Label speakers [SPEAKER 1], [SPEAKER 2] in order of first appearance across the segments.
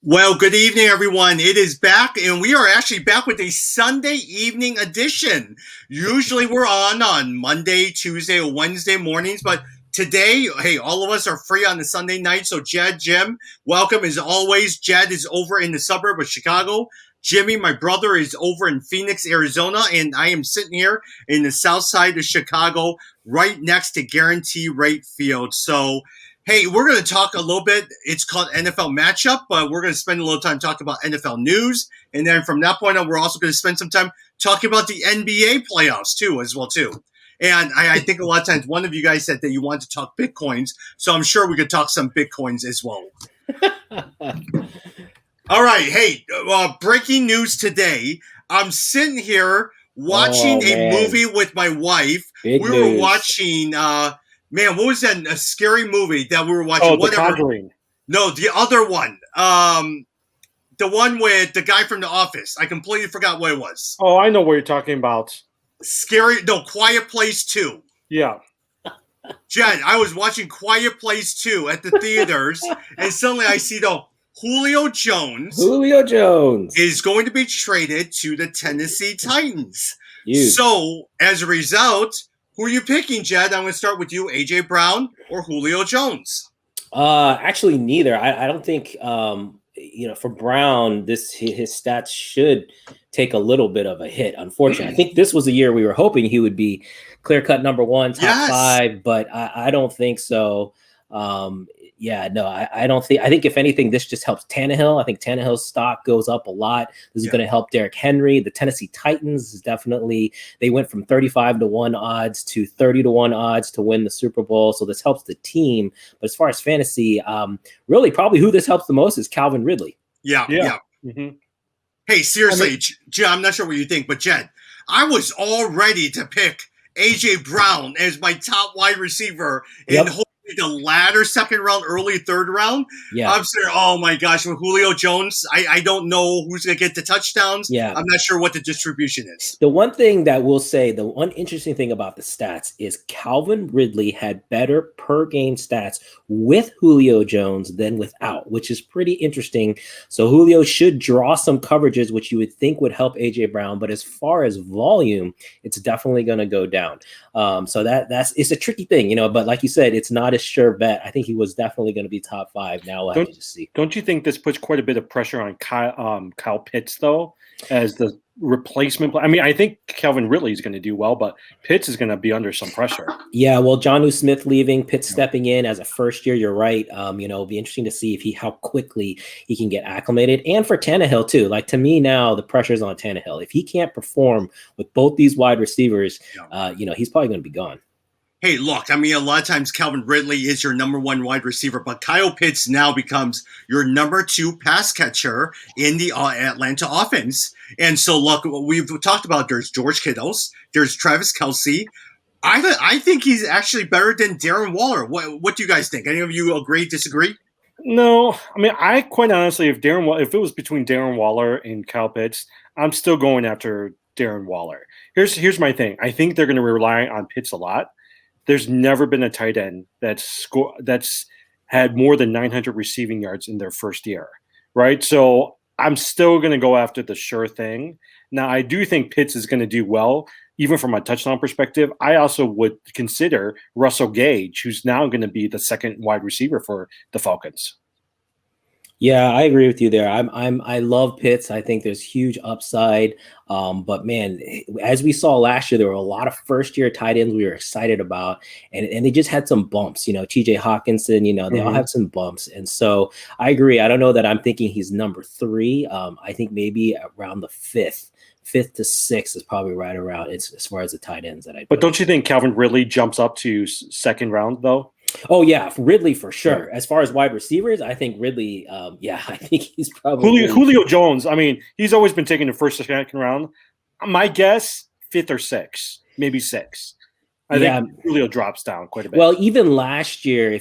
[SPEAKER 1] Well, good evening, everyone. It is back, and we are actually back with a Sunday evening edition. Usually we're on Monday, Tuesday, or Wednesday mornings, but today, hey, all of us are free on the Sunday night. So, Jed, Jim, welcome as always. Jed is over in the suburb of Chicago. Jimmy, my brother, is over in Phoenix, Arizona, and I am sitting here in the south side of Chicago, right next to Guarantee Rate Field. So, hey, we're going to talk a little bit. It's called NFL Matchup, but we're going to spend a little time talking about NFL news. And then from that point on, we're also going to spend some time talking about the NBA playoffs too, as well too. And I think a lot of times one of you guys said that you want to talk Bitcoins, so I'm sure we could talk some Bitcoins as well. All right. Hey, breaking news today. I'm sitting here watching a movie with my wife.
[SPEAKER 2] Big
[SPEAKER 1] we
[SPEAKER 2] news.
[SPEAKER 1] were watching man, what was that? A scary movie that we were watching.
[SPEAKER 3] Oh, The Conjuring.
[SPEAKER 1] No, the other one. The one with the guy from The Office. I completely forgot what it was.
[SPEAKER 3] Oh, I know what you're talking about.
[SPEAKER 1] Scary. No, Quiet Place 2.
[SPEAKER 3] Yeah.
[SPEAKER 1] Jen, I was watching Quiet Place 2 at the theaters, and suddenly I see Julio Jones is going to be traded to the Tennessee Titans.
[SPEAKER 2] Huge.
[SPEAKER 1] So, as a result, who are you picking, Jed? I'm going to start with you, A.J. Brown or Julio Jones?
[SPEAKER 2] Actually, neither. I don't think, for Brown, his stats should take a little bit of a hit, unfortunately. I think this was a year we were hoping he would be clear-cut number one, top five, but I don't think so. I don't think. I think if anything, this just helps Tannehill. I think Tannehill's stock goes up a lot. This is going to help Derrick Henry. The Tennessee Titans is definitely. They went from 35-1 odds to 30-1 odds to win the Super Bowl. So this helps the team. But as far as fantasy, really probably who this helps the most is Calvin Ridley.
[SPEAKER 1] Yeah.
[SPEAKER 3] Mm-hmm.
[SPEAKER 1] Hey, seriously, Jed, I'm not sure what you think, but Jed, I was all ready to pick A.J. Brown as my top wide receiver in the latter second round, early third round.
[SPEAKER 2] Yeah.
[SPEAKER 1] I'm saying, oh my gosh, with Julio Jones, I don't know who's going to get the touchdowns.
[SPEAKER 2] Yeah.
[SPEAKER 1] I'm not sure what the distribution is.
[SPEAKER 2] The one thing that we'll say, the one interesting thing about the stats is Calvin Ridley had better per game stats with Julio Jones than without, which is pretty interesting. So Julio should draw some coverages, which you would think would help A.J. Brown. But as far as volume, it's definitely going to go down. So it's a tricky thing, but like you said, it's not a sure bet. I think he was definitely going to be top five. Now we'll have to just see.
[SPEAKER 3] Don't you think this puts quite a bit of pressure on Kyle Pitts, though, as the replacement? I mean, I think Calvin Ridley is going to do well, but Pitts is going to be under some pressure.
[SPEAKER 2] Yeah, well, Jonnu Smith leaving, Pitts stepping in as a first year. You're right. It'll be interesting to see how quickly he can get acclimated. And for Tannehill, too. Like, to me now, the pressure's on Tannehill. If he can't perform with both these wide receivers, he's probably going to be gone.
[SPEAKER 1] Hey, look, I mean, a lot of times Calvin Ridley is your number one wide receiver, but Kyle Pitts now becomes your number two pass catcher in the Atlanta offense. And so, look, we've talked about there's George Kittles, there's Travis Kelce. I think he's actually better than Darren Waller. What do you guys think? Any of you agree, disagree?
[SPEAKER 3] No, I mean, I quite honestly, if it was between Darren Waller and Kyle Pitts, I'm still going after Darren Waller. Here's my thing. I think they're going to rely on Pitts a lot. There's never been a tight end that's had more than 900 receiving yards in their first year, right? So I'm still going to go after the sure thing. Now, I do think Pitts is going to do well, even from a touchdown perspective. I also would consider Russell Gage, who's now going to be the second wide receiver for the Falcons.
[SPEAKER 2] Yeah, I agree with you there. I love Pitts. I think there's huge upside. But man, as we saw last year, there were a lot of first-year tight ends we were excited about, and they just had some bumps. TJ Hawkinson, they all have some bumps. And so I agree. I don't know that I'm thinking he's number three. I think maybe around the fifth to sixth is probably right around as far as the tight ends that I.
[SPEAKER 3] But don't you think Calvin Ridley jumps up to second round though?
[SPEAKER 2] Oh yeah, Ridley for sure. As far as wide receivers, I think Ridley. I think he's probably
[SPEAKER 3] Julio Jones. I mean, he's always been taking the first or second round. My guess, fifth or sixth, maybe sixth. I think Julio drops down quite a bit.
[SPEAKER 2] Well, even last year,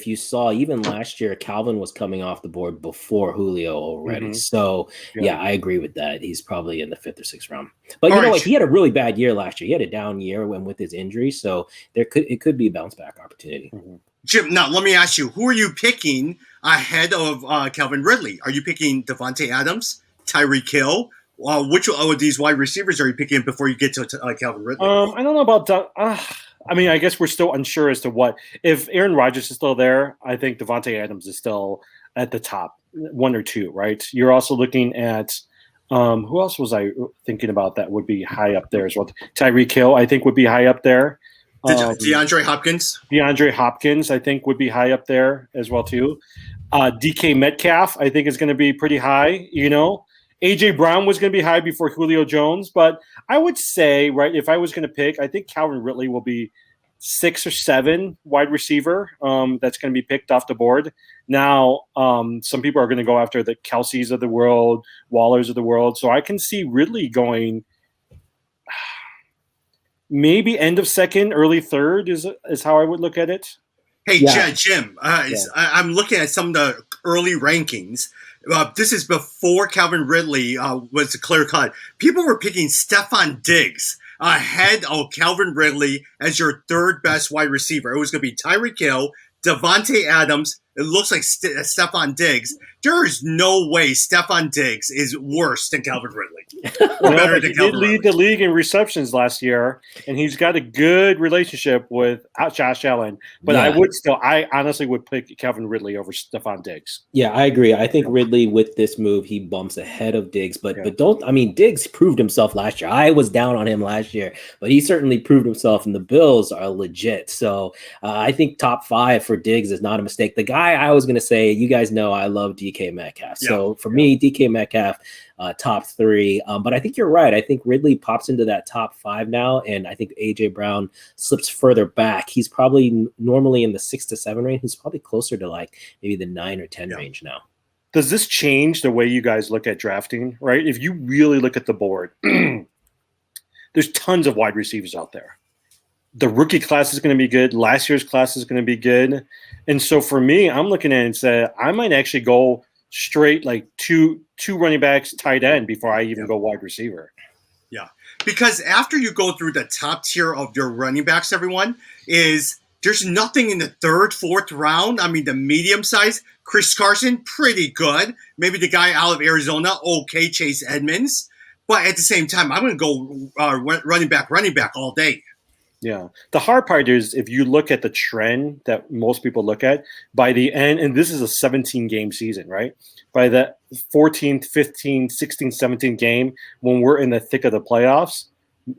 [SPEAKER 2] Calvin was coming off the board before Julio already. Mm-hmm. So I agree with that. He's probably in the fifth or sixth round. But you know what? He had a really bad year last year. He had a down year with his injury. So it could be a bounce back opportunity.
[SPEAKER 3] Mm-hmm.
[SPEAKER 1] Jim, now let me ask you, who are you picking ahead of Calvin Ridley? Are you picking Devontae Adams, Tyreek Hill? Which of these wide receivers are you picking before you get to Calvin Ridley?
[SPEAKER 3] I don't know about. I mean, I guess we're still unsure as to what if Aaron Rodgers is still there. I think Devontae Adams is still at the top, 1 or 2. Right? You're also looking at who else was I thinking about that would be high up there as well? Tyreek Hill, I think, would be high up there.
[SPEAKER 1] DeAndre Hopkins.
[SPEAKER 3] DeAndre Hopkins, I think, would be high up there as well too. DK Metcalf, I think, is going to be pretty high. AJ Brown was going to be high before Julio Jones, but I would say, right, if I was going to pick, I think Calvin Ridley will be 6 or 7 wide receiver that's going to be picked off the board. Now, some people are going to go after the Kelseys of the world, Wallers of the world. So I can see Ridley going maybe end of second, early third is how I would look at it.
[SPEAKER 1] Hey, yeah. Jim, I'm looking at some of the early rankings. This is before Calvin Ridley was a clear cut. People were picking Stephon Diggs ahead of Calvin Ridley as your third best wide receiver. It was going to be Tyreek Hill, Devontae Adams. It looks like Stephon Diggs. There is no way Stephon Diggs is worse than Calvin Ridley.
[SPEAKER 3] Well, he did lead the league in receptions last year, and he's got a good relationship with Josh Allen. But I honestly would pick Calvin Ridley over Stephon Diggs.
[SPEAKER 2] Yeah, I agree. I think Ridley with this move, he bumps ahead of Diggs. But Diggs proved himself last year. I was down on him last year, but he certainly proved himself, and the Bills are legit. So I think top 5 for Diggs is not a mistake. The guy I was going to say, you guys know I love DK Metcalf. So for me, DK Metcalf, top 3. But I think you're right. I think Ridley pops into that top 5 now, and I think AJ Brown slips further back. He's probably normally in the 6 to 7 range. He's probably closer to like maybe the 9 or 10 range now.
[SPEAKER 3] Does this change the way you guys look at drafting, right? If you really look at the board, there's tons of wide receivers out there. The rookie class is going to be good. Last year's class is going to be good. And so for me, I'm looking at it and say, I might actually go straight like two running backs, tight end before I even go wide receiver.
[SPEAKER 1] Yeah. Because after you go through the top tier of your running backs, everyone, there's nothing in the 3rd, 4th round. I mean, the medium size, Chris Carson, pretty good. Maybe the guy out of Arizona, okay, Chase Edmonds. But at the same time, I'm going to go running back all day.
[SPEAKER 3] Yeah. The hard part is if you look at the trend that most people look at by the end, and this is a 17-game season, right? By the 14th, 15th, 16th, 17th game, when we're in the thick of the playoffs,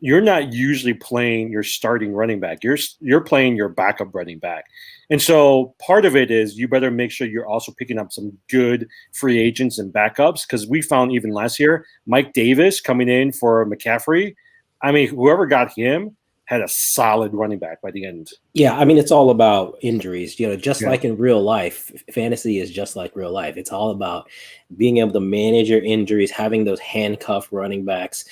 [SPEAKER 3] you're not usually playing your starting running back. You're playing your backup running back. And so part of it is you better make sure you're also picking up some good free agents and backups, because we found even last year, Mike Davis coming in for McCaffrey, I mean, whoever got him had a solid running back by the end.
[SPEAKER 2] Yeah, I mean, it's all about injuries. Just like in real life, fantasy is just like real life. It's all about being able to manage your injuries, having those handcuffed running backs,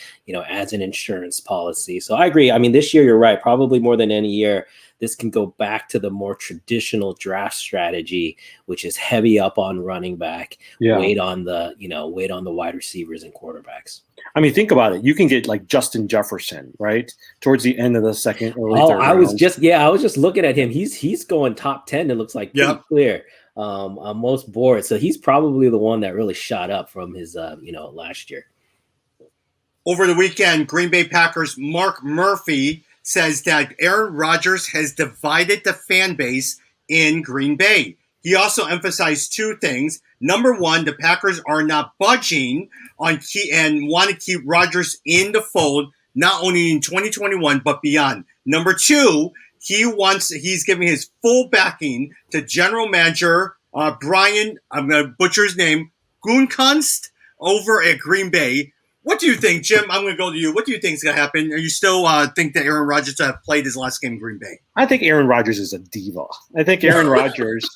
[SPEAKER 2] as an insurance policy. So I agree. I mean, this year, you're right. Probably more than any year, this can go back to the more traditional draft strategy, which is heavy up on running back, wait on the wide receivers and quarterbacks.
[SPEAKER 3] I mean, think about it. You can get like Justin Jefferson, right, towards the end of the second, early third round.
[SPEAKER 2] I was just looking at him. He's going top 10. It looks like pretty clear on most boards. So he's probably the one that really shot up from his last year.
[SPEAKER 1] Over the weekend, Green Bay Packers Mark Murphy says that Aaron Rodgers has divided the fan base in Green Bay. He also emphasized 2 things. Number 1, the Packers are not budging on and want to keep Rodgers in the fold, not only in 2021, but beyond. Number 2, he's giving his full backing to general manager Brian, I'm going to butcher his name, Gutekunst over at Green Bay. What do you think, Jim? I'm going to go to you. What do you think is going to happen? Are you still think that Aaron Rodgers played his last game in Green Bay?
[SPEAKER 3] I think Aaron Rodgers is a diva. I think Aaron Rodgers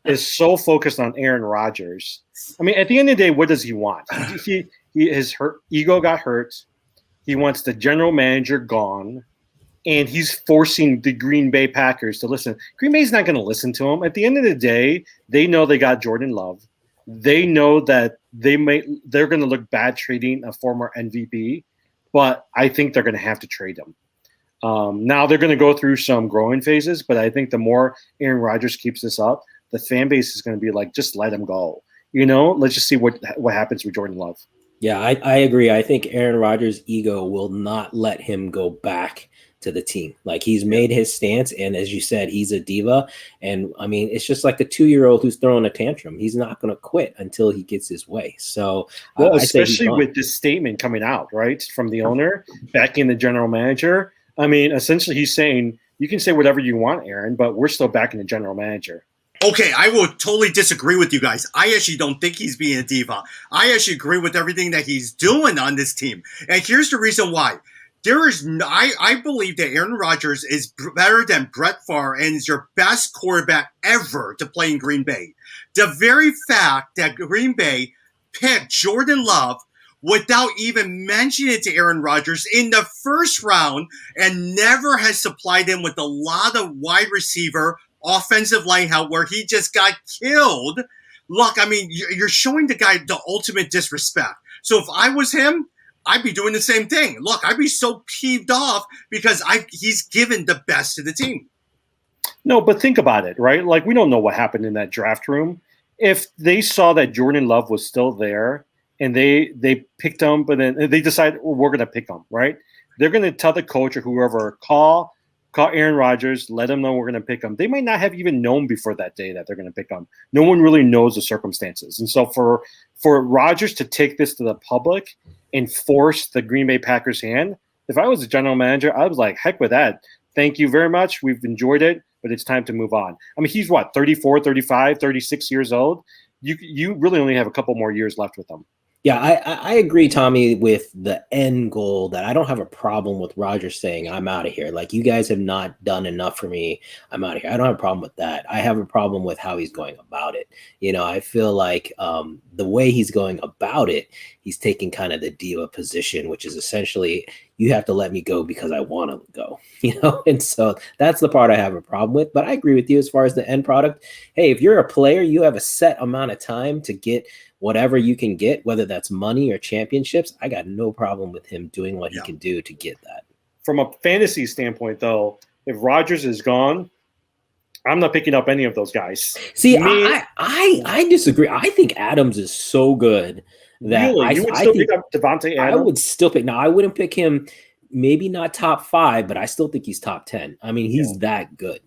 [SPEAKER 3] is so focused on Aaron Rodgers. I mean, at the end of the day, what does he want? His ego got hurt. He wants the general manager gone, and he's forcing the Green Bay Packers to listen. Green Bay's not going to listen to him. At the end of the day, they know they got Jordan Love. They know that they're going to look bad trading a former MVP, but I think they're going to have to trade him. Now they're going to go through some growing phases, but I think the more Aaron Rodgers keeps this up, the fan base is going to be like, just let him go. Let's just see what happens with Jordan Love.
[SPEAKER 2] Yeah, I agree. I think Aaron Rodgers' ego will not let him go back to the team. Like, he's made his stance, and as you said, he's a diva. And I mean, it's just like the 2-year-old who's throwing a tantrum. He's not going to quit until he gets his way. So,
[SPEAKER 3] especially with this statement coming out, right, from the owner backing the general manager. I mean, essentially, he's saying, you can say whatever you want, Aaron, but we're still backing the general manager.
[SPEAKER 1] Okay, I will totally disagree with you guys. I actually don't think he's being a diva. I actually agree with everything that he's doing on this team. And here's the reason why. I believe that Aaron Rodgers is better than Brett Favre and is your best quarterback ever to play in Green Bay. The very fact that Green Bay picked Jordan Love without even mentioning it to Aaron Rodgers in the first round and never has supplied him with a lot of wide receiver offensive line help where he just got killed. Look, I mean, you're showing the guy the ultimate disrespect. So if I was him, I'd be doing the same thing. Look, I'd be so peeved off because he's given the best to the team.
[SPEAKER 3] No, but think about it, right? Like, we don't know what happened in that draft room. If they saw that Jordan Love was still there and they picked him, but then they decide, well, we're going to pick him, right? They're going to tell the coach or whoever, call Aaron Rodgers, let him know we're going to pick him. They might not have even known before that day that they're going to pick him. No one really knows the circumstances. And so for Rodgers to take this to the public and force the Green Bay Packers' hand, if I was a general manager, I was like, heck with that. Thank you very much. We've enjoyed it, but it's time to move on. I mean, he's 34, 35, 36 years old. You really only have a couple more years left with him.
[SPEAKER 2] Yeah, I agree, Tommy, with the end goal that I don't have a problem with Rodgers saying, I'm out of here. Like, you guys have not done enough for me. I'm out of here. I don't have a problem with that. I have a problem with how he's going about it. I feel like the way he's going about it, he's taking kind of the diva position, which is essentially, you have to let me go because I want to go, And so that's the part I have a problem with. But I agree with you as far as the end product. Hey, if you're a player, you have a set amount of time to get whatever you can get, whether that's money or championships. I got no problem with him doing what he can do to get that.
[SPEAKER 3] From a fantasy standpoint, though, if Rodgers is gone, I'm not picking up any of those guys.
[SPEAKER 2] See, I disagree. I think Adams is so good that
[SPEAKER 3] really? You would still pick up Devontae Adams?
[SPEAKER 2] I would still pick. Now, I wouldn't pick him, maybe not top 5, but I still think he's top 10. I mean, he's that good.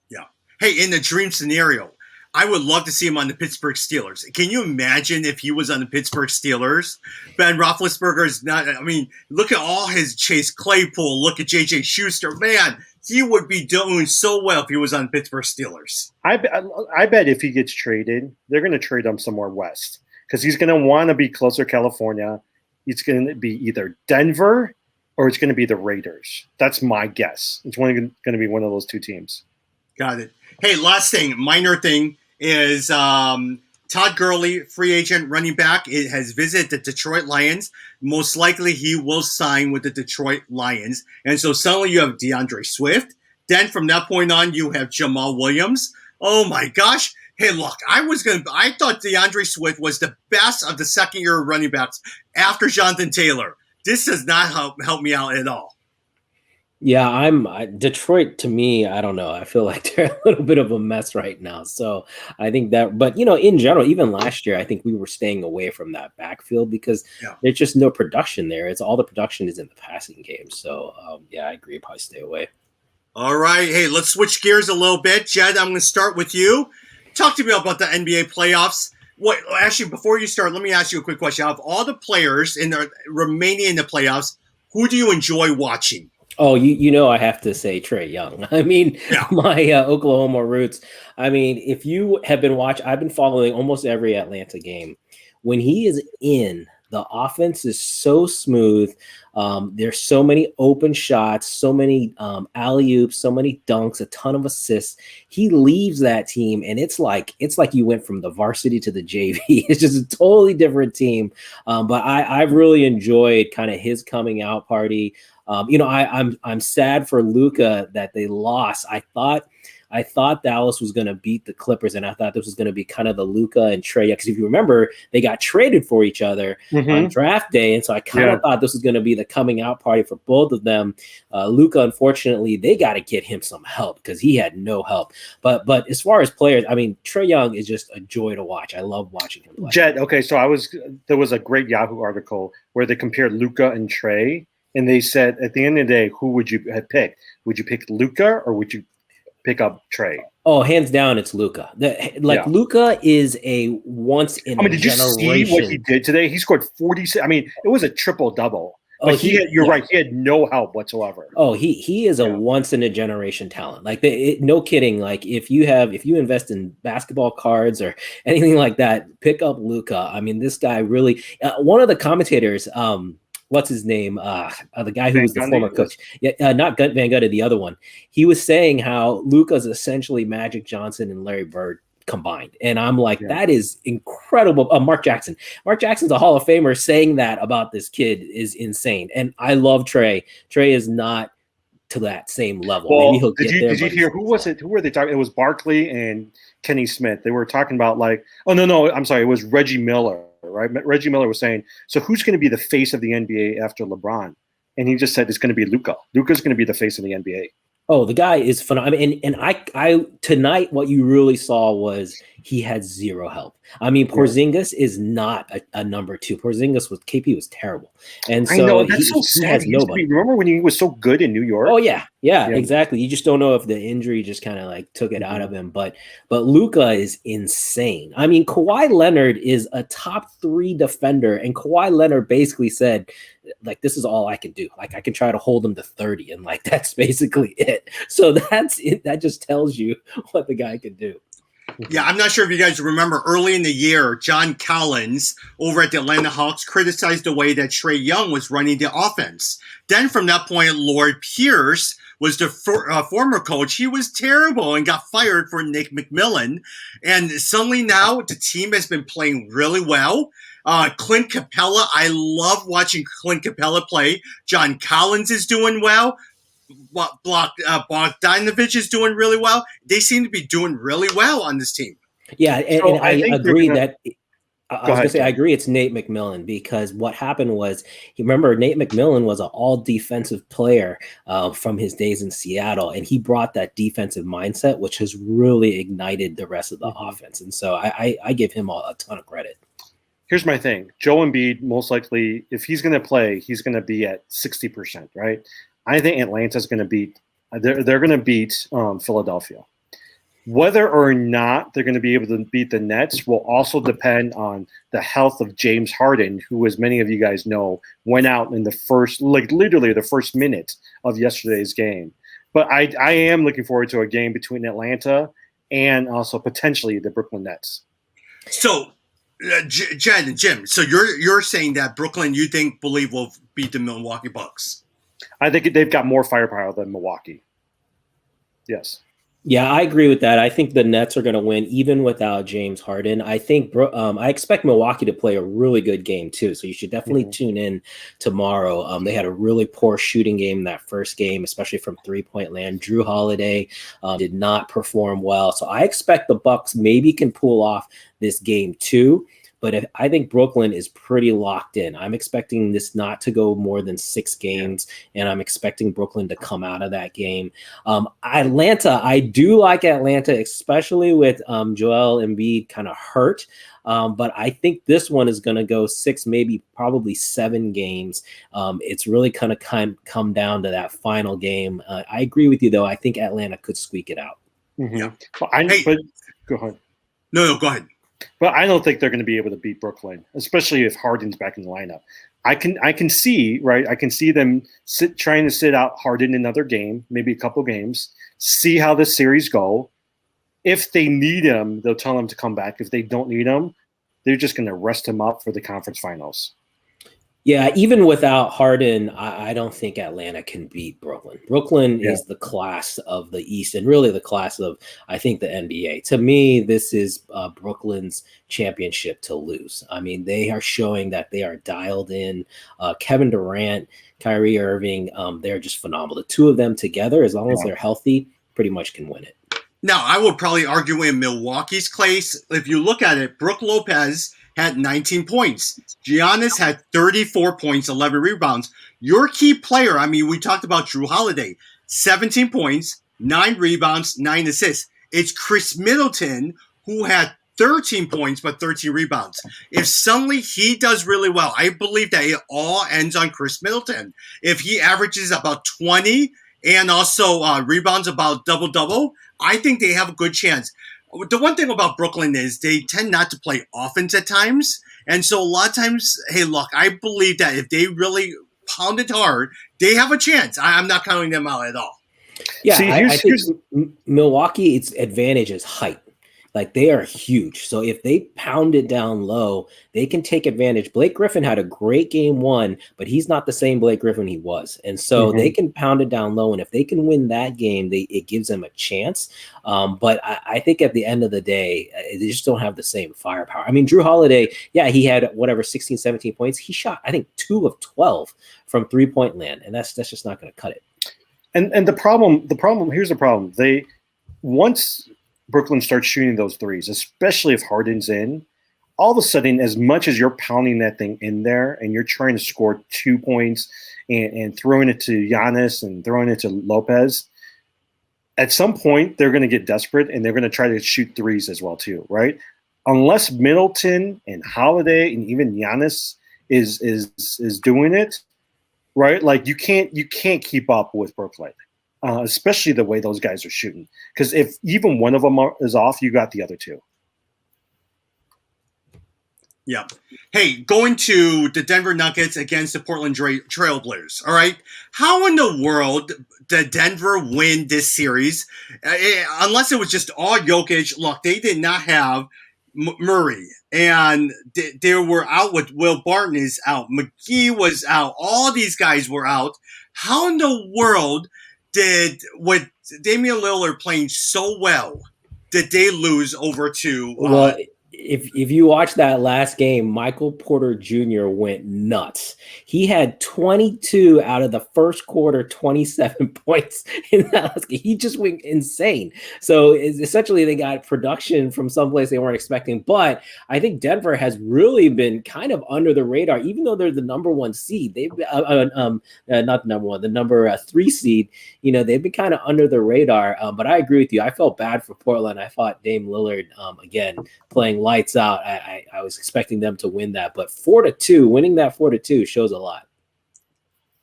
[SPEAKER 1] Yeah. Hey, in the dream scenario, I would love to see him on the Pittsburgh Steelers. Can you imagine if he was on the Pittsburgh Steelers? Ben Roethlisberger is not. I mean, look at all his Chase Claypool. Look at J.J. Schuster. Man, he would be doing so well if he was on the Pittsburgh Steelers.
[SPEAKER 3] I bet if he gets traded, they're going to trade him somewhere west because he's going to want to be closer to California. It's going to be either Denver or it's going to be the Raiders. That's my guess. It's going to be one of those two teams.
[SPEAKER 1] Got it. Hey, last thing, minor thing is Todd Gurley, free agent running back, has visited the Detroit Lions. Most likely he will sign with the Detroit Lions. And so suddenly you have DeAndre Swift. Then from that point on, you have Jamal Williams. Oh my gosh. Hey, look, I thought DeAndre Swift was the best of the second-year running backs after Jonathan Taylor. This does not help me out at all.
[SPEAKER 2] Yeah, Detroit, to me, I don't know. I feel like they're a little bit of a mess right now. So I think that, but in general, even last year, I think we were staying away from that backfield because there's just no production there. It's all the production is in the passing game. So I agree. Probably stay away.
[SPEAKER 1] All right. Hey, let's switch gears a little bit. Jed, I'm going to start with you. Talk to me about the NBA playoffs. Actually, before you start, let me ask you a quick question. Out of all the players remaining in the playoffs, who do you enjoy watching?
[SPEAKER 2] Oh, I have to say Trae Young. I mean, my Oklahoma roots. I mean, if you have been watching, I've been following almost every Atlanta game. When he is in, the offense is so smooth. There's so many open shots, so many alley-oops, so many dunks, a ton of assists. He leaves that team, and it's like you went from the varsity to the JV. It's just a totally different team. But I've really enjoyed kind of his coming out party. I'm sad for Luka that they lost. I thought I thought Dallas was going to beat the Clippers, and I thought this was going to be kind of the Luka and Trae. Because if you remember, they got traded for each other on draft day, and so I kind of thought this was going to be the coming out party for both of them. Luka, unfortunately, they got to get him some help because he had no help. But as far as players, I mean, Trae Young is just a joy to watch. I love watching him play.
[SPEAKER 3] Jet, okay, so there was a great Yahoo article where they compared Luka and Trae, and they said at the end of the day, who would you have picked? Would you pick Luka or would you pick up Trae?
[SPEAKER 2] Oh, hands down, it's Luka. Luka is a once in a generation.
[SPEAKER 3] Did you see what he did today? He scored 46. I mean, it was a triple double. But you're right. He had no help whatsoever.
[SPEAKER 2] Oh, he is a once in a generation talent. Like no kidding. Like if you invest in basketball cards or anything like that, pick up Luka. I mean, this guy really. One of the commentators, what's his name? The guy who was the former coach. Yeah, not Van Gundy, the other one. He was saying how Luka's essentially Magic Johnson and Larry Bird combined. And I'm like, that is incredible. Mark Jackson. Mark Jackson's a Hall of Famer. Saying that about this kid is insane. And I love Trae. Trae is not to that same level.
[SPEAKER 3] Well, maybe he'll get there. Did you hear who was it? Who were they talking? It was Barkley and Kenny Smith. They were talking about I'm sorry, it was Reggie Miller, right? Reggie Miller was saying, so who's going to be the face of the NBA after LeBron? And he just said it's going to be Luka. Luka's going to be the face of the NBA.
[SPEAKER 2] Oh, the guy is phenomenal. And I tonight, what you really saw was he had zero help. I mean, Porzingis is not a number two. Porzingis KP was terrible. And so
[SPEAKER 3] I know, that's so sad. Remember when he was so good in New York?
[SPEAKER 2] Oh, yeah, exactly. You just don't know if the injury just kind of like took it out of him. But Luka is insane. I mean, Kawhi Leonard is a top 3 defender. And Kawhi Leonard basically said, like, this is all I can do. Like, I can try to hold him to 30. And like, that's basically it. So that's it. That just tells you what the guy can do.
[SPEAKER 1] Yeah, I'm not sure if you guys remember early in the year, John Collins over at the Atlanta Hawks criticized the way that Trae Young was running the offense. Then from that point, Lord Pierce was the former coach. He was terrible and got fired for Nick McMillan. And suddenly now the team has been playing really well. Clint Capella, I love watching Clint Capella play. John Collins is doing well. Bogdanovich is doing really well. They seem to be doing really well on this team.
[SPEAKER 2] Yeah, and I agree that I was going to say, I agree it's Nate McMillan, because what happened was, you remember Nate McMillan was an all defensive player from his days in Seattle, and he brought that defensive mindset, which has really ignited the rest of the offense. And so I give him a ton of credit.
[SPEAKER 3] Here's my thing. Joel Embiid, most likely, if he's going to play, he's going to be at 60%, right? I think Atlanta's going to beat they're going to beat Philadelphia. Whether or not they're going to be able to beat the Nets will also depend on the health of James Harden, who, as many of you guys know, went out in literally the first minute of yesterday's game. But I am looking forward to a game between Atlanta and also potentially the Brooklyn Nets.
[SPEAKER 1] So, Jed and Jim, so you're saying that Brooklyn, you believe will beat the Milwaukee Bucks?
[SPEAKER 3] I think they've got more firepower than Milwaukee. Yes.
[SPEAKER 2] Yeah, I agree with that. I think the Nets are going to win even without James Harden. I think I expect Milwaukee to play a really good game too. So you should definitely tune in tomorrow. They had a really poor shooting game that first game, especially from 3-point land. Drew Holiday did not perform well. So I expect the Bucks maybe can pull off this game too. But I think Brooklyn is pretty locked in. I'm expecting this not to go more than 6 games, and I'm expecting Brooklyn to come out of that game. Atlanta, I do like Atlanta, especially with Joel Embiid kind of hurt. But I think this one is going to go 6, maybe probably 7 games. It's really kind of come down to that final game. I agree with you, though. I think Atlanta could squeak it out.
[SPEAKER 3] Mm-hmm. Yeah. But go ahead.
[SPEAKER 1] No, go ahead.
[SPEAKER 3] But I don't think they're going to be able to beat Brooklyn, especially if Harden's back in the lineup. I can see, right? I can see them trying to sit out Harden another game, maybe a couple games, see how the series go. If they need him, they'll tell him to come back. If they don't need him, they're just going to rest him up for the conference finals.
[SPEAKER 2] Yeah, even without Harden, I don't think Atlanta can beat Brooklyn. Brooklyn is the class of the East, and really the class of, I think, the NBA. To me, this is Brooklyn's championship to lose. I mean, they are showing that they are dialed in. Kevin Durant, Kyrie Irving, they're just phenomenal. The two of them together, as long as they're healthy, pretty much can win it.
[SPEAKER 1] Now, I would probably argue in Milwaukee's case, if you look at it, Brook Lopez had 19 points. Giannis had 34 points, 11 rebounds. Your key player, I mean, we talked about Drew Holiday, 17 points, 9 rebounds, 9 assists. It's Chris Middleton who had 13 points but 13 rebounds. If suddenly he does really well, I believe that it all ends on Chris Middleton. If he averages about 20 and also rebounds about double-double, I think they have a good chance. The one thing about Brooklyn is they tend not to play offense at times. And so a lot of times, hey, look, I believe that if they really pound it hard, they have a chance. I'm not counting them out at all.
[SPEAKER 2] Yeah, see, I think Milwaukee, its advantage is height. Like, they are huge. So if they pound it down low, they can take advantage. Blake Griffin had a great game one, but he's not the same Blake Griffin he was. And so they can pound it down low. And if they can win that game, it gives them a chance. But I think at the end of the day, they just don't have the same firepower. I mean, Drew Holiday, yeah, he had 16, 17 points. He shot, I think, 2 of 12 from 3-point land. And that's just not going to cut it.
[SPEAKER 3] And the problem, here's the problem. Once Brooklyn starts shooting those threes, especially if Harden's in, all of a sudden, as much as you're pounding that thing in there and you're trying to score 2 points and throwing it to Giannis and throwing it to Lopez, at some point they're going to get desperate and they're going to try to shoot threes as well too, right? Unless Middleton and Holiday and even Giannis is doing it, right? Like you can't keep up with Brooklyn. Especially the way those guys are shooting. Because if even one of them is off, you got the other two.
[SPEAKER 1] Yeah. Hey, going to the Denver Nuggets against the Portland Trailblazers, all right? How in the world did Denver win this series? Unless it was just all Jokic. Look, they did not have Murray, and they were out with Will Barton is out. McGee was out. All these guys were out. How in the world with Damian Lillard playing so well, did they lose over to?
[SPEAKER 2] Well, if you watch that last game, Michael Porter Jr. went nuts. He had 22 out of the first quarter, 27 points in that last game. He just went insane. So essentially, they got production from someplace they weren't expecting. But I think Denver has really been kind of under the radar, even though they're the number 1 seed. They've not the number 1, the number 3 seed. You know, they've been kind of under the radar. But I agree with you. I felt bad for Portland. I thought Dame Lillard again playing lights out. I was expecting them to win that, but 4-2, winning that 4-2 shows a lot.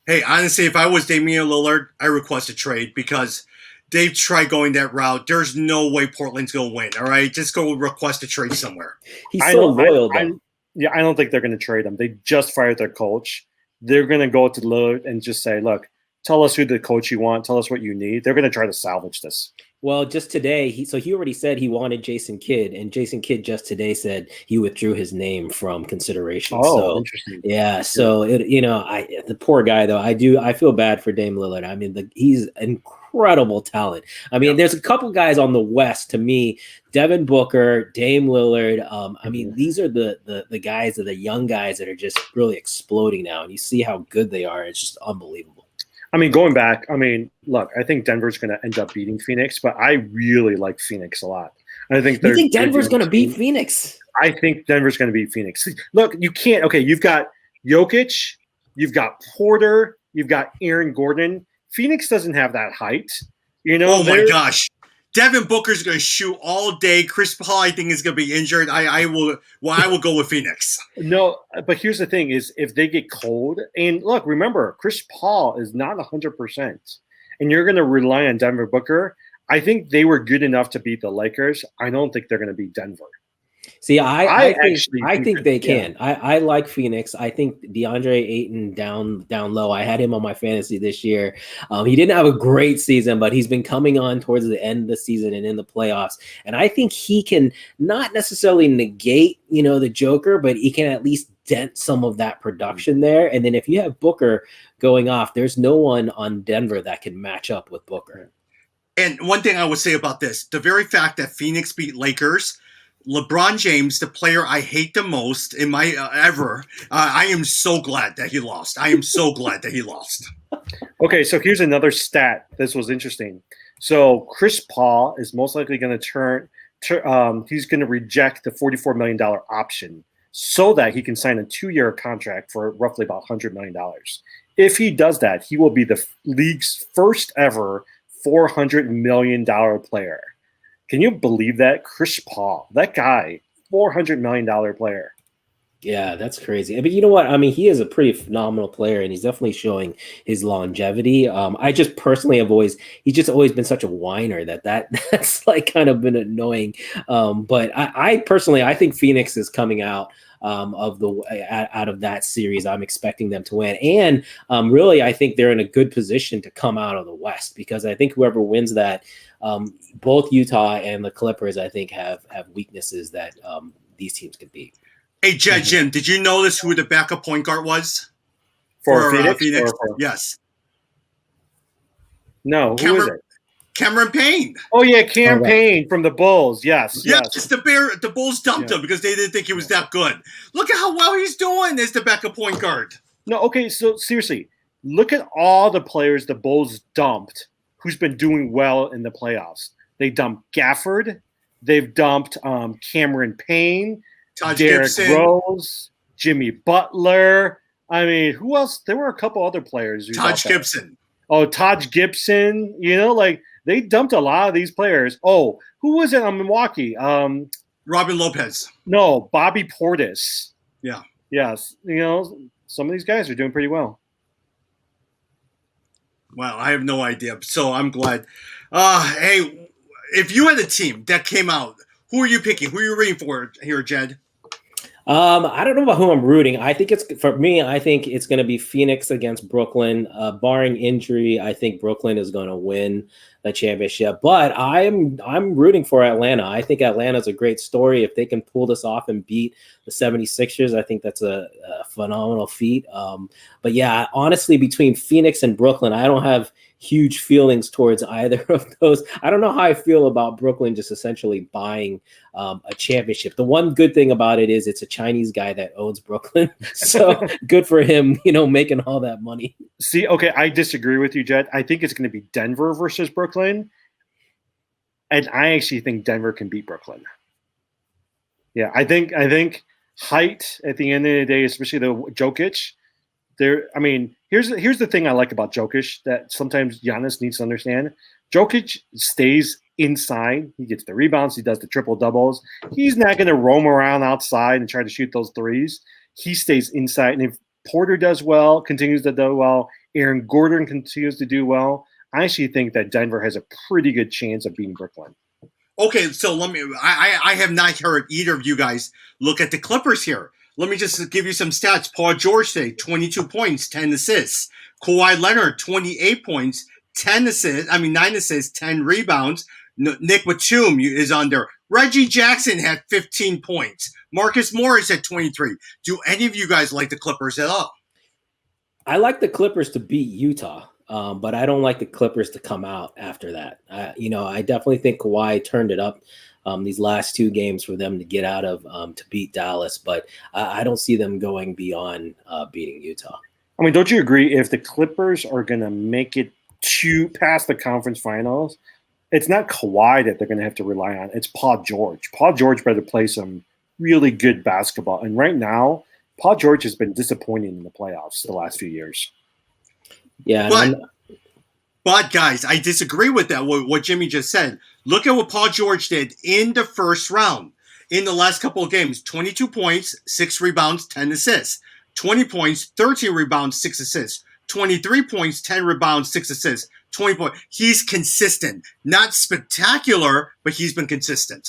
[SPEAKER 1] Hey, honestly, if I was Damian Lillard, I request a trade because they've tried going that route. There's no way Portland's going to win. All right, just go request a trade somewhere.
[SPEAKER 2] He's so loyal, though.
[SPEAKER 3] I don't think they're going to trade him. They just fired their coach. They're going to go to Lillard and just say, "Look, tell us who the coach you want. Tell us what you need." They're going to try to salvage this.
[SPEAKER 2] Well, just today, he already said he wanted Jason Kidd, and Jason Kidd just today said he withdrew his name from consideration.
[SPEAKER 3] Oh,
[SPEAKER 2] so,
[SPEAKER 3] interesting.
[SPEAKER 2] Yeah, so the poor guy though. I feel bad for Dame Lillard. I mean, he's incredible talent. I mean, there's a couple guys on the West to me: Devin Booker, Dame Lillard. I mean, these are the guys, the young guys that are just really exploding now, and you see how good they are. It's just unbelievable.
[SPEAKER 3] I mean, going back, look, I think Denver's going to end up beating Phoenix, but I really like Phoenix a lot. I think
[SPEAKER 2] you think Denver's going to beat Phoenix?
[SPEAKER 3] I think Denver's going to beat Phoenix. Look, you can't. Okay, you've got Jokic, you've got Porter, you've got Aaron Gordon. Phoenix doesn't have that height. You know.
[SPEAKER 1] Oh my gosh. Devin Booker's going to shoot all day. Chris Paul, I think, is going to be injured. I will go with Phoenix.
[SPEAKER 3] No, but here's the thing: is if they get cold, and look, remember, Chris Paul is not 100%, and you're going to rely on Devin Booker. I think they were good enough to beat the Lakers. I don't think they're going to beat Denver.
[SPEAKER 2] See, I think they can. I like Phoenix. I think DeAndre Ayton down low. I had him on my fantasy this year. He didn't have a great season, but he's been coming on towards the end of the season and in the playoffs. And I think he can not necessarily negate, the Joker, but he can at least dent some of that production there. And then if you have Booker going off, there's no one on Denver that can match up with Booker.
[SPEAKER 1] And one thing I would say about this, the very fact that Phoenix beat Lakers, LeBron James, the player I hate the most in my ever, I am so glad that he lost. I am so glad that he lost.
[SPEAKER 3] Okay, so here's another stat. This was interesting. So Chris Paul is most likely going to he's going to reject the $44 million option so that he can sign a 2-year contract for roughly about $100 million. If he does that, he will be the league's first ever $400 million player. Can you believe that? Chris Paul, that guy, $400 million player.
[SPEAKER 2] Yeah, that's crazy. I mean, you know what? I mean, he is a pretty phenomenal player, and he's definitely showing his longevity. I just personally he's just always been such a whiner that's like kind of been annoying. But I personally, I think Phoenix is coming out out of that series. I'm expecting them to win, and really, I think they're in a good position to come out of the West, because I think whoever wins that, both Utah and the Clippers, I think have weaknesses that these teams could beat.
[SPEAKER 1] Hey, Jim, did you notice who the backup point guard was
[SPEAKER 3] for Phoenix?
[SPEAKER 1] Yes.
[SPEAKER 3] No, who is it?
[SPEAKER 1] Cameron Payne.
[SPEAKER 3] Oh yeah, Cam Payne from the Bulls. Yes.
[SPEAKER 1] The Bulls dumped him because they didn't think he was that good. Look at how well he's doing as the backup point guard.
[SPEAKER 3] No, okay, so seriously, look at all the players the Bulls dumped who's been doing well in the playoffs. They dumped Gafford. They've dumped Cameron Payne.
[SPEAKER 1] Taj
[SPEAKER 3] Derrick
[SPEAKER 1] Gibson.
[SPEAKER 3] Rose, Jimmy Butler. I mean, who else? There were a couple other players.
[SPEAKER 1] Taj Gibson.
[SPEAKER 3] Oh, Taj Gibson. You know, like they dumped a lot of these players. Oh, who was it on Milwaukee?
[SPEAKER 1] Robin Lopez.
[SPEAKER 3] No, Bobby Portis.
[SPEAKER 1] Yeah.
[SPEAKER 3] Yes. You know, some of these guys are doing pretty well.
[SPEAKER 1] Wow, I have no idea. So I'm glad. Hey, if you had a team that came out, who are you picking? Who are you rooting for here, Jed?
[SPEAKER 2] I don't know about who I'm rooting. I think it's going to be Phoenix against Brooklyn. Barring injury, I think Brooklyn is going to win the championship. But I'm rooting for Atlanta. I think Atlanta's a great story. If they can pull this off and beat the 76ers, I think that's a phenomenal feat. But yeah, honestly, between Phoenix and Brooklyn, I don't have huge feelings towards either of those. I don't know how I feel about Brooklyn just essentially buying a championship. The one good thing about it is it's a Chinese guy that owns Brooklyn. So good for him, making all that money.
[SPEAKER 3] See, okay, I disagree with you, Jed. I think it's going to be Denver versus Brooklyn. And I actually think Denver can beat Brooklyn. Yeah, I think height at the end of the day, especially the Jokic, here's the thing I like about Jokic that sometimes Giannis needs to understand. Jokic stays inside. He gets the rebounds. He does the triple doubles. He's not going to roam around outside and try to shoot those threes. He stays inside. And if Porter continues to do well, Aaron Gordon continues to do well, I actually think that Denver has a pretty good chance of beating Brooklyn.
[SPEAKER 1] Okay, so I have not heard either of you guys look at the Clippers here. Let me just give you some stats. Paul George today, 22 points, 10 assists. Kawhi Leonard, 28 points, 9 assists, 10 rebounds. Nick Batum is on there. Reggie Jackson had 15 points. Marcus Morris had 23. Do any of you guys like the Clippers at all?
[SPEAKER 2] I like the Clippers to beat Utah, but I don't like the Clippers to come out after that. I definitely think Kawhi turned it up these last 2 games for them to get out of to beat Dallas, but I don't see them going beyond beating Utah.
[SPEAKER 3] I mean, don't you agree? If the Clippers are going to make it past the conference finals, it's not Kawhi that they're going to have to rely on. It's Paul George. Paul George better play some really good basketball. And right now, Paul George has been disappointing in the playoffs the last few years.
[SPEAKER 2] Yeah.
[SPEAKER 1] But guys, I disagree with that, what Jimmy just said. Look at what Paul George did in the first round. In the last couple of games, 22 points, 6 rebounds, 10 assists. 20 points, 13 rebounds, 6 assists. 23 points, 10 rebounds, 6 assists. 20 points. He's consistent. Not spectacular, but he's been consistent.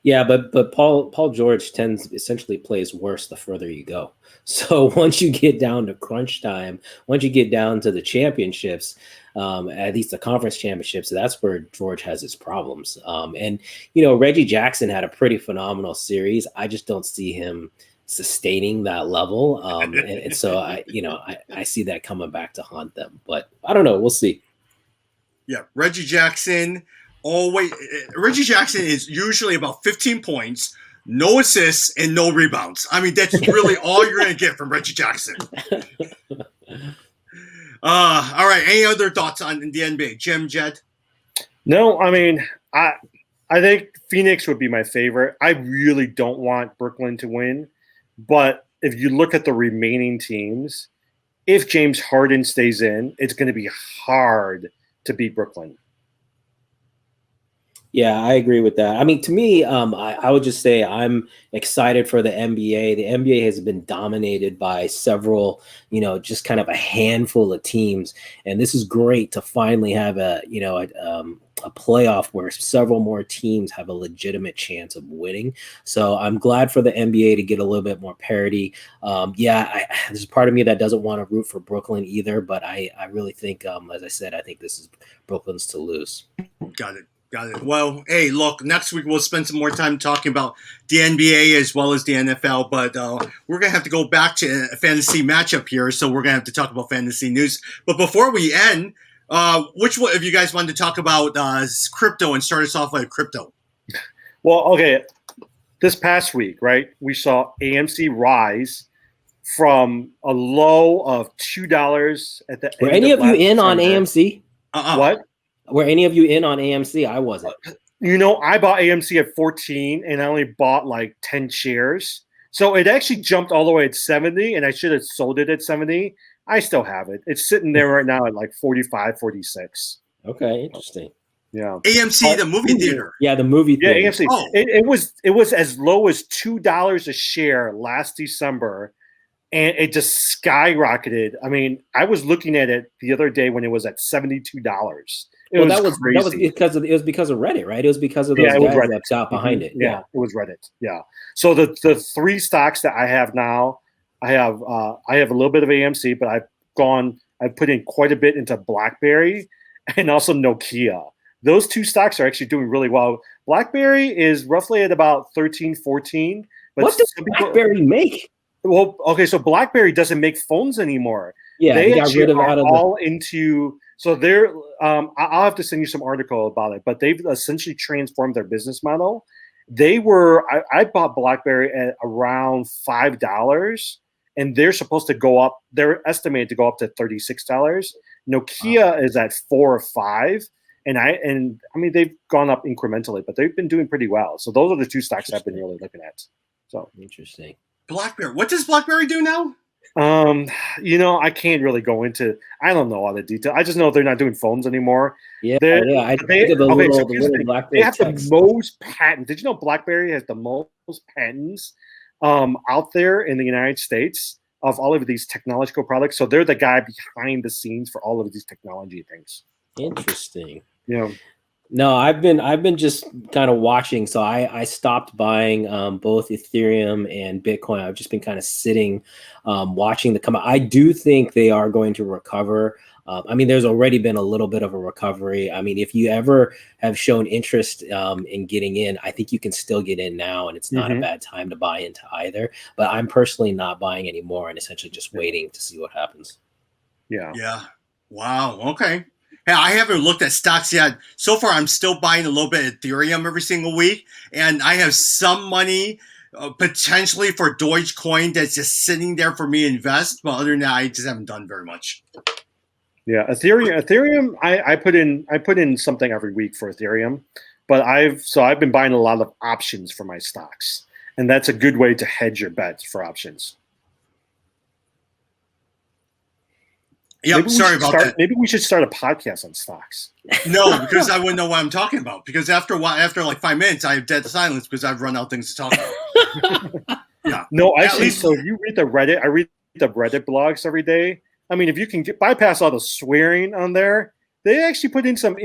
[SPEAKER 2] Yeah, but Paul George essentially plays worse the further you go. So once you get down to crunch time, once you get down to the championships, at least the conference championships, that's where George has his problems. And Reggie Jackson had a pretty phenomenal series. I just don't see him sustaining that level. And so I see that coming back to haunt them. But I don't know. We'll see.
[SPEAKER 1] Yeah, Reggie Jackson. Reggie Jackson is usually about 15 points, no assists, and no rebounds. I mean, that's really all you're going to get from Reggie Jackson. All right. Any other thoughts on the NBA? Jim, Jed?
[SPEAKER 3] No, I mean, I think Phoenix would be my favorite. I really don't want Brooklyn to win, but if you look at the remaining teams, if James Harden stays in, it's going to be hard to beat Brooklyn.
[SPEAKER 2] Yeah, I agree with that. I mean, to me, I would just say I'm excited for the NBA. The NBA has been dominated by several, just kind of a handful of teams, and this is great to finally have a playoff where several more teams have a legitimate chance of winning. So I'm glad for the NBA to get a little bit more parity. There's a part of me that doesn't want to root for Brooklyn either, but I really think, as I said, I think this is Brooklyn's to lose.
[SPEAKER 1] Got it. Well, hey, look, next week we'll spend some more time talking about the NBA as well as the NFL, but we're going to have to go back to a fantasy matchup here, so we're going to have to talk about fantasy news. But before we end, which one of you guys wanted to talk about crypto and start us off with crypto?
[SPEAKER 3] Well, okay, this past week, right, we saw AMC rise from a low of $2 at the end.
[SPEAKER 2] Were any of you in on AMC?
[SPEAKER 3] What?
[SPEAKER 2] Were any of you in on AMC? I wasn't.
[SPEAKER 3] I bought AMC at 14 and I only bought like 10 shares. So it actually jumped all the way at 70 and I should have sold it at 70. I still have it. It's sitting there right now at like 45, 46.
[SPEAKER 2] Okay, interesting.
[SPEAKER 3] Yeah.
[SPEAKER 1] AMC, the movie theater.
[SPEAKER 2] Yeah, the movie theater.
[SPEAKER 3] Yeah, AMC. Oh. It was as low as $2 a share last December. And it just skyrocketed. I mean, I was looking at it the other day when it was at $72.
[SPEAKER 2] That was because of Reddit, right? It was because of those guys that got behind it.
[SPEAKER 3] Yeah, it was Reddit. Yeah. So the three stocks that I have now, I have a little bit of AMC, but I've put in quite a bit into BlackBerry and also Nokia. Those two stocks are actually doing really well. BlackBerry is roughly at about 13, 14. But
[SPEAKER 2] what does BlackBerry make?
[SPEAKER 3] Well, okay, so BlackBerry doesn't make phones anymore.
[SPEAKER 2] Yeah, they got rid of
[SPEAKER 3] all into. So they're. I'll have to send you some article about it, but they've essentially transformed their business model. They were. I bought BlackBerry at around $5, and they're supposed to go up. They're estimated to go up to $36. Nokia is at 4 or 5. And I mean they've gone up incrementally, but they've been doing pretty well. So those are the two stocks I've been really looking at. So
[SPEAKER 2] interesting.
[SPEAKER 1] BlackBerry. What does BlackBerry do now?
[SPEAKER 3] I can't really go into. I don't know all the detail. I just know they're not doing phones anymore.
[SPEAKER 2] Yeah. They have
[SPEAKER 3] the most patents. Did you know BlackBerry has the most patents out there in the United States of all of these technological products? So they're the guy behind the scenes for all of these technology things.
[SPEAKER 2] Interesting.
[SPEAKER 3] Yeah.
[SPEAKER 2] No, I've been just kind of watching. So I stopped buying both Ethereum and Bitcoin. I've just been kind of sitting, watching the come out. I do think they are going to recover. I mean, there's already been a little bit of a recovery. I mean, if you ever have shown interest in getting in, I think you can still get in now, and it's not a bad time to buy into either. But I'm personally not buying anymore and essentially just waiting to see what happens.
[SPEAKER 3] Yeah.
[SPEAKER 1] Yeah. Wow. Okay. Hey, I haven't looked at stocks yet. So far, I'm still buying a little bit of Ethereum every single week, and I have some money potentially for Dogecoin that's just sitting there for me to invest. But other than that, I just haven't done very much.
[SPEAKER 3] Yeah, Ethereum. I put in something every week for Ethereum, but I've been buying a lot of options for my stocks, and that's a good way to hedge your bets for options.
[SPEAKER 1] Yeah, sorry about that.
[SPEAKER 3] Maybe we should start a podcast on stocks.
[SPEAKER 1] No, because I wouldn't know what I'm talking about. Because after like 5 minutes, I have dead silence because I've run out of things to talk about. Yeah.
[SPEAKER 3] No, actually, so you read the Reddit. I read the Reddit blogs every day. I mean, if you can bypass all the swearing on there, they actually put in some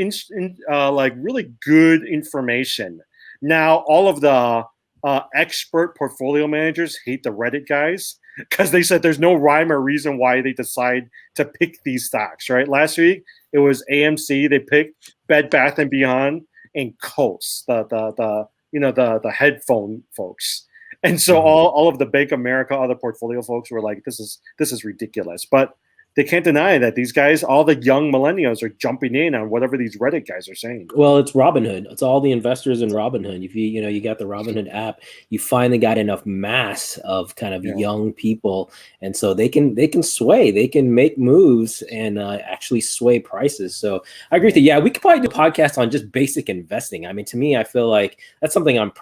[SPEAKER 3] like really good information. Now, all of the expert portfolio managers hate the Reddit guys because they said there's no rhyme or reason why they decide to pick these stocks, right? Last week, it was AMC. They picked Bed Bath & Beyond and Coats, the headphone folks. And so all of the Bank of America, other portfolio folks were like, this is ridiculous. But they can't deny that these guys, all the young millennials, are jumping in on whatever these Reddit guys are saying.
[SPEAKER 2] Well, it's Robinhood. It's all the investors in Robinhood. If you got the Robinhood app, you finally got enough mass of kind of young people, and so they can sway, they can make moves and actually sway prices. So I agree with you. Yeah, we could probably do a podcast on just basic investing. I mean, to me, I feel like that's something I've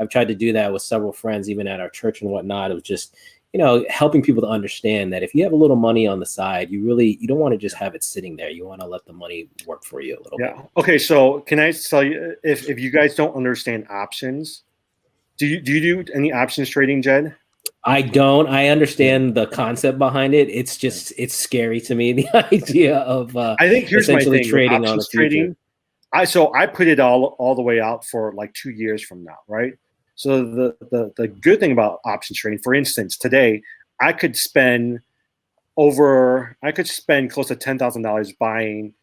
[SPEAKER 2] tried to do that with several friends, even at our church and whatnot. Of just helping people to understand that if you have a little money on the side, you don't want to just have it sitting there. You want to let the money work for you a little bit.
[SPEAKER 3] Okay. So can I tell you, if you guys don't understand options, do you do any options trading, Jed?
[SPEAKER 2] I don't. I understand the concept behind it. It's just, it's scary to me, the idea of
[SPEAKER 3] I think here's my thing,
[SPEAKER 2] trading on the future.
[SPEAKER 3] I put it all the way out for like 2 years from now, right? So the good thing about options trading, for instance, today I could spend close to $10,000 buying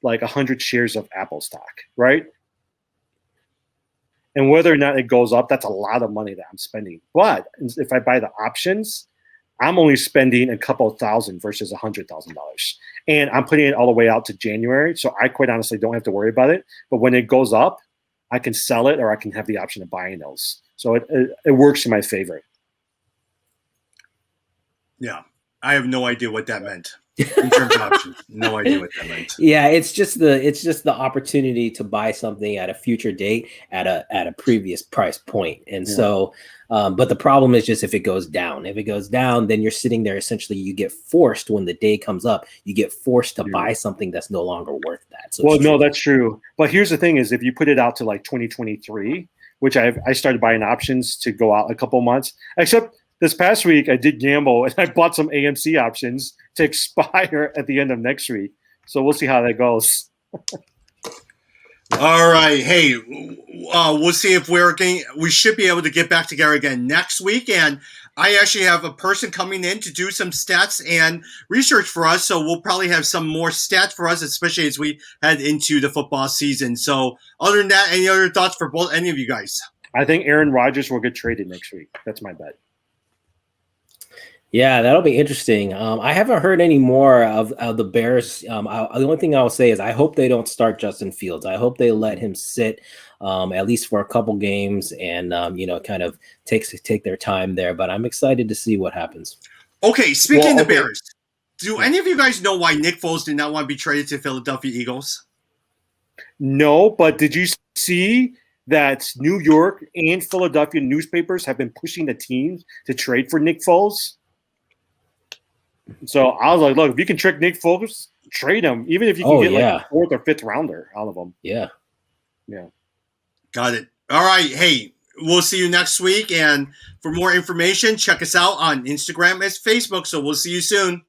[SPEAKER 3] like 100 shares of Apple stock, right? And whether or not it goes up, that's a lot of money that I'm spending. But if I buy the options, I'm only spending a couple thousand versus $100,000. And I'm putting it all the way out to January. So I quite honestly don't have to worry about it. But when it goes up, I can sell it, or I can have the option of buying those. So it works in my favor.
[SPEAKER 1] Yeah, I have no idea what that meant in terms of options. No idea what that meant.
[SPEAKER 2] Yeah, it's just the opportunity to buy something at a future date at a previous price point. And so, but the problem is just if it goes down. If it goes down, then you're sitting there. Essentially, you get forced when the day comes up. You get forced to buy something that's no longer worth that. So
[SPEAKER 3] that's true. But here's the thing: is if you put it out to like 2023, which I started buying options to go out a couple months. Except this past week, I did gamble and I bought some AMC options to expire at the end of next week. So we'll see how that goes.
[SPEAKER 1] All right. Hey, we'll see if we should be able to get back together again next week. And I actually have a person coming in to do some stats and research for us. So we'll probably have some more stats for us, especially as we head into the football season. So other than that, any other thoughts for any of you guys?
[SPEAKER 3] I think Aaron Rodgers will get traded next week. That's my bet.
[SPEAKER 2] Yeah, that'll be interesting. I haven't heard any more of the Bears. The only thing I'll say is I hope they don't start Justin Fields. I hope they let him sit at least for a couple games and kind of take their time there. But I'm excited to see what happens.
[SPEAKER 1] Okay, speaking of the Bears, do any of you guys know why Nick Foles did not want to be traded to Philadelphia Eagles?
[SPEAKER 3] No, but did you see that New York and Philadelphia newspapers have been pushing the teams to trade for Nick Foles? So I was like, look, if you can trick Nick Foles, trade him, even if you can get like a 4th or 5th rounder out of him.
[SPEAKER 2] Yeah.
[SPEAKER 1] Got it. All right. Hey, we'll see you next week. And for more information, check us out on Instagram and Facebook. So we'll see you soon.